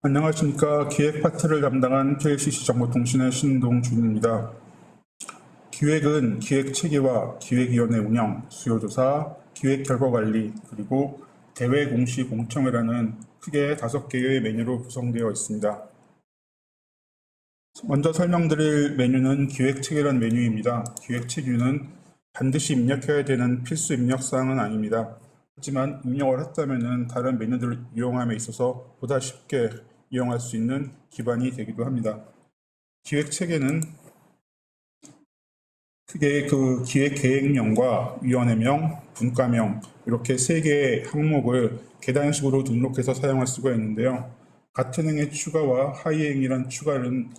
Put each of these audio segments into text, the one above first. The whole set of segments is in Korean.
안녕하십니까. 기획 파트를 담당한 KCC 정보통신의 신동준입니다. 기획은 기획 체계와 기획위원회 운영, 수요조사, 기획 결과 관리, 그리고 대외 공시 공청회라는 크게 5개의 메뉴로 구성되어 있습니다. 먼저 설명드릴 메뉴는 기획 체계라는 메뉴입니다. 기획 체계는 반드시 입력해야 되는 필수 입력사항은 아닙니다. 하지만 입력을 했다면 다른 메뉴들을 이용함에 있어서 보다 쉽게 이용할 수 있는 기반이 되기도 합니다. 기획 체계는 크게 그 기획 계획명과 위원회명, 분과명 이렇게 3개의 항목을 계단식으로 등록해서 사용할 수가 있는데요. 같은 행의 추가와 하위 행이란 추가는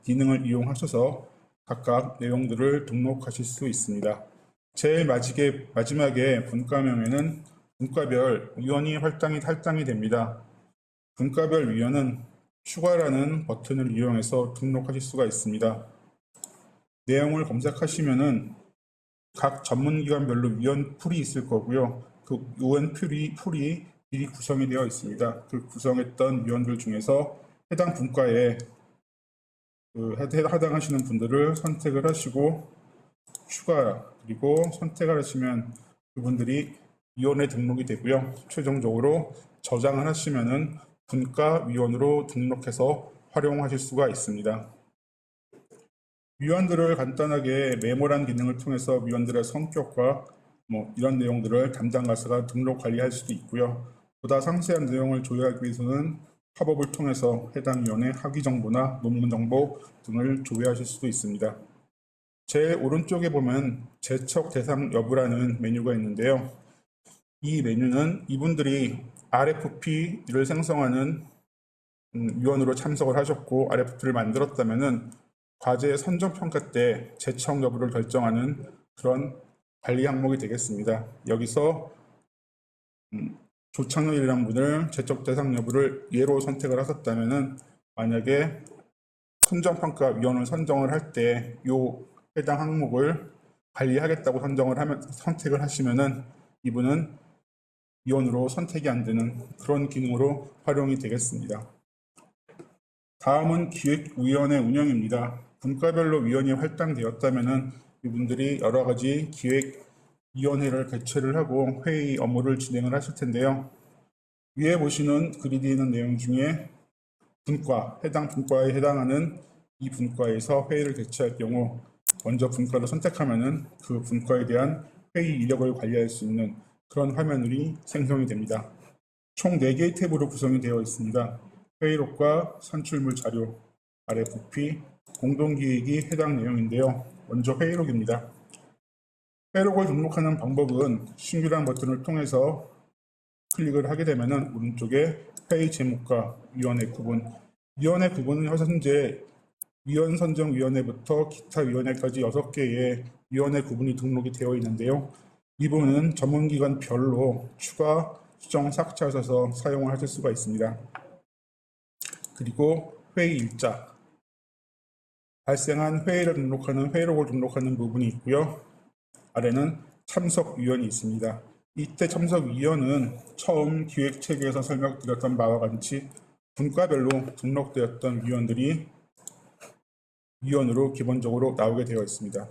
기능을 이용하셔서 각각 내용들을 등록하실 수 있습니다. 제일 마지막에 분과명에는 분과별 위원이 할당이 됩니다. 분과별 위원은 추가라는 버튼을 이용해서 등록하실 수가 있습니다. 내용을 검색하시면은 각 전문기관별로 위원 풀이 있을 거고요. 그 위원 풀이 미리 구성이 되어 있습니다. 그 구성했던 위원들 중에서 해당 분과에 해당하시는 분들을 선택을 하시고 추가 그리고 선택을 하시면 그분들이 위원에 등록이 되고요. 최종적으로 저장을 하시면은 분과 위원으로 등록해서 활용하실 수가 있습니다. 위원들을 간단하게 메모란 기능을 통해서 위원들의 성격과 이런 내용들을 담당 가수가 등록 관리할 수도 있고요. 보다 상세한 내용을 조회하기 위해서는 팝업을 통해서 해당 위원의 학위 정보나 논문 정보 등을 조회하실 수도 있습니다. 제일 오른쪽에 보면 제척 대상 여부라는 메뉴가 있는데요. 이 메뉴는 이분들이 RFP를 생성하는 위원으로 참석을 하셨고 RFP를 만들었다면은 과제 선정평가 때 제청 여부를 결정하는 그런 관리 항목이 되겠습니다. 여기서 조창렬이라는 분을 제적 대상 여부를 예로 선택을 하셨다면은 만약에 선정평가위원을 선정을 할 때 이 해당 항목을 관리하겠다고 선택을 하시면은 이분은 위원으로 선택이 안 되는 그런 기능으로 활용이 되겠습니다. 다음은 기획위원회 운영입니다. 분과별로 위원이 할당되었다면 이분들이 여러 가지 기획위원회를 개최를 하고 회의 업무를 진행을 하실 텐데요. 위에 보시는 그리드에 있는 내용 중에 해당 분과에 해당하는 이 분과에서 회의를 개최할 경우 먼저 분과를 선택하면 그 분과에 대한 회의 이력을 관리할 수 있는 그런 화면이 생성이 됩니다. 총 4개의 탭으로 구성이 되어 있습니다. 회의록과 산출물 자료, RFP, 공동기획이 해당 내용인데요. 먼저 회의록입니다. 회의록을 등록하는 방법은 신규란 버튼을 통해서 클릭을 하게 되면 오른쪽에 회의 제목과 위원회 구분, 위원회 구분은 현재 위원 선정위원회부터 기타 위원회까지 6개의 위원회 구분이 등록이 되어 있는데요. 이 부분은 전문기관별로 추가, 수정, 삭제하셔서 사용을 하실 수가 있습니다. 그리고 회의 일자, 발생한 회의를 등록하는 회의록을 등록하는 부분이 있고요. 아래는 참석위원이 있습니다. 이때 참석위원은 처음 기획체계에서 설명드렸던 바와 같이 분과별로 등록되었던 위원들이 위원으로 기본적으로 나오게 되어 있습니다.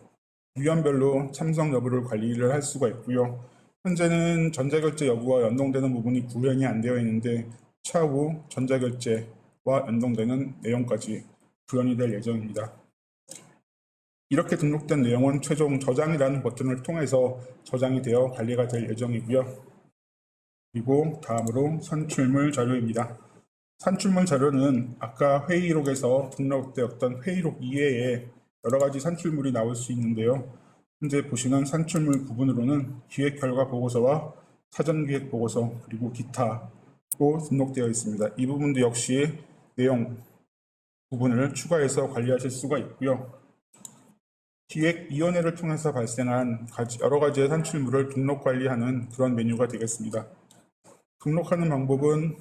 위원별로 참석 여부를 관리를 할 수가 있고요. 현재는 전자결제 여부와 연동되는 부분이 구현이 안 되어 있는데 차후 전자결제와 연동되는 내용까지 구현이 될 예정입니다. 이렇게 등록된 내용은 최종 저장이라는 버튼을 통해서 저장이 되어 관리가 될 예정이고요. 그리고 다음으로 산출물 자료입니다. 산출물 자료는 아까 회의록에서 등록되었던 회의록 이외에 여러 가지 산출물이 나올 수 있는데요. 현재 보시는 산출물 부분으로는 기획 결과 보고서와 사전 기획 보고서 그리고 기타로 등록되어 있습니다. 이 부분도 역시 내용 부분을 추가해서 관리하실 수가 있고요. 기획위원회를 통해서 발생한 여러 가지의 산출물을 등록 관리하는 그런 메뉴가 되겠습니다. 등록하는 방법은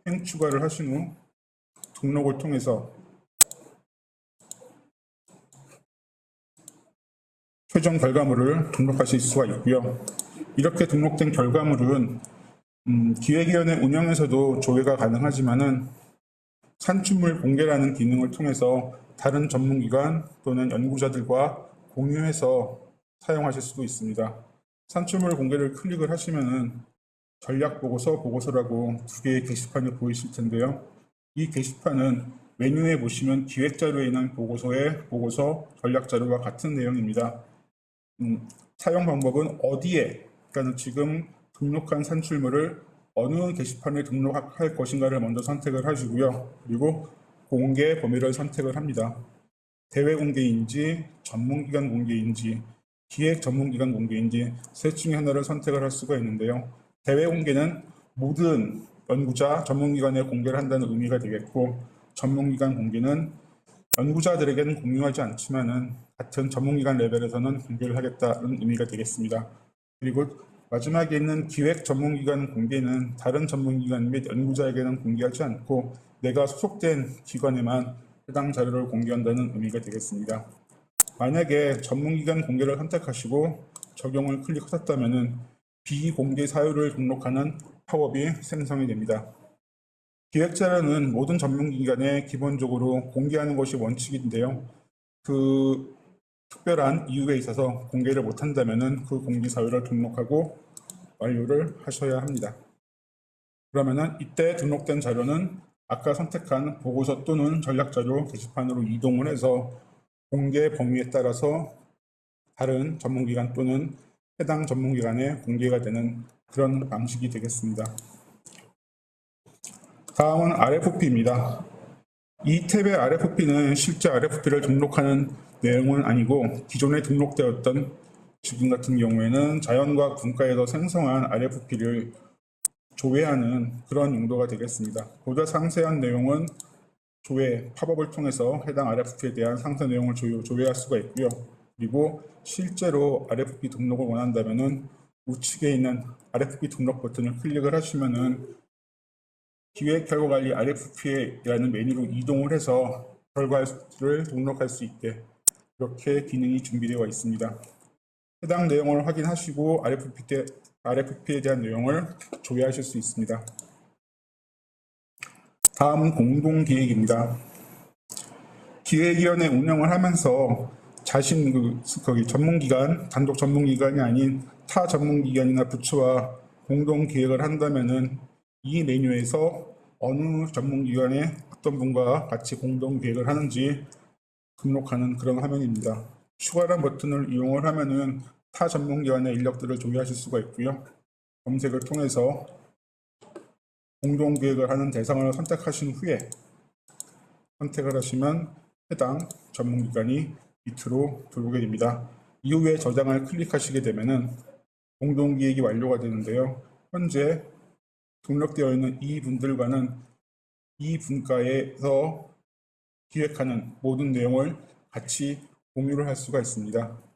행 추가를 하신 후 등록을 통해서 최종 결과물을 등록하실 수가 있고요. 이렇게 등록된 결과물은 기획위원회 운영에서도 조회가 가능하지만은 산출물 공개라는 기능을 통해서 다른 전문기관 또는 연구자들과 공유해서 사용하실 수도 있습니다. 산출물 공개를 클릭을 하시면은 전략보고서, 보고서라고 두 개의 게시판이 보이실 텐데요. 이 게시판은 메뉴에 보시면 기획자료에 있는 보고서의 보고서, 전략자료와 같은 내용입니다. 사용 방법은 어디에, 그러니까 지금 등록한 산출물을 어느 게시판에 등록할 것인가를 먼저 선택을 하시고요. 그리고 공개 범위를 선택을 합니다. 대외 공개인지, 전문기관 공개인지, 기획 전문기관 공개인지 셋 중에 하나를 선택을 할 수가 있는데요. 대외 공개는 모든 연구자, 전문기관에 공개를 한다는 의미가 되겠고, 전문기관 공개는 연구자들에게는 공유하지 않지만은 같은 전문기관 레벨에서는 공개를 하겠다는 의미가 되겠습니다. 그리고 마지막에 있는 기획 전문기관 공개는 다른 전문기관 및 연구자에게는 공개하지 않고 내가 소속된 기관에만 해당 자료를 공개한다는 의미가 되겠습니다. 만약에 전문기관 공개를 선택하시고 적용을 클릭하셨다면 비공개 사유를 등록하는 팝업이 생성이 됩니다. 기획자료는 모든 전문기관에 기본적으로 공개하는 것이 원칙인데요. 그 특별한 이유에 있어서 공개를 못한다면 그 공개 사유를 등록하고 완료를 하셔야 합니다. 그러면은 이때 등록된 자료는 아까 선택한 보고서 또는 전략자료 게시판으로 이동을 해서 공개 범위에 따라서 다른 전문기관 또는 해당 전문기관에 공개가 되는 그런 방식이 되겠습니다. 다음은 RFP입니다. 이 탭의 RFP는 실제 RFP를 등록하는 내용은 아니고 기존에 등록되었던 지금 같은 경우에는 자연과학 분과에서 생성한 RFP를 조회하는 그런 용도가 되겠습니다. 보다 상세한 내용은 조회, 팝업을 통해서 해당 RFP에 대한 상세 내용을 조회할 수가 있고요. 그리고 실제로 RFP 등록을 원한다면 우측에 있는 RFP 등록 버튼을 클릭을 하시면은 기획 결과 관리 RFP라는 메뉴로 이동을 해서 결과를 등록할 수 있게 이렇게 기능이 준비되어 있습니다. 해당 내용을 확인하시고 RFP에 대한 내용을 조회하실 수 있습니다. 다음은 공동기획입니다. 기획위원회 운영을 하면서 자신 전문기관, 단독 전문기관이 아닌 타 전문기관이나 부처와 공동기획을 한다면은 이 메뉴에서 어느 전문기관의 어떤 분과 같이 공동기획을 하는지 등록하는 그런 화면입니다. 추가란 버튼을 이용을 하면은 타 전문기관의 인력들을 조회하실 수가 있고요. 검색을 통해서 공동기획을 하는 대상을 선택하신 후에 선택을 하시면 해당 전문기관이 밑으로 들어오게 됩니다. 이후에 저장을 클릭하시게 되면은 공동기획이 완료가 되는데요. 현재 등록되어 있는 이 분들과는 이 분과에서 기획하는 모든 내용을 같이 공유를 할 수가 있습니다.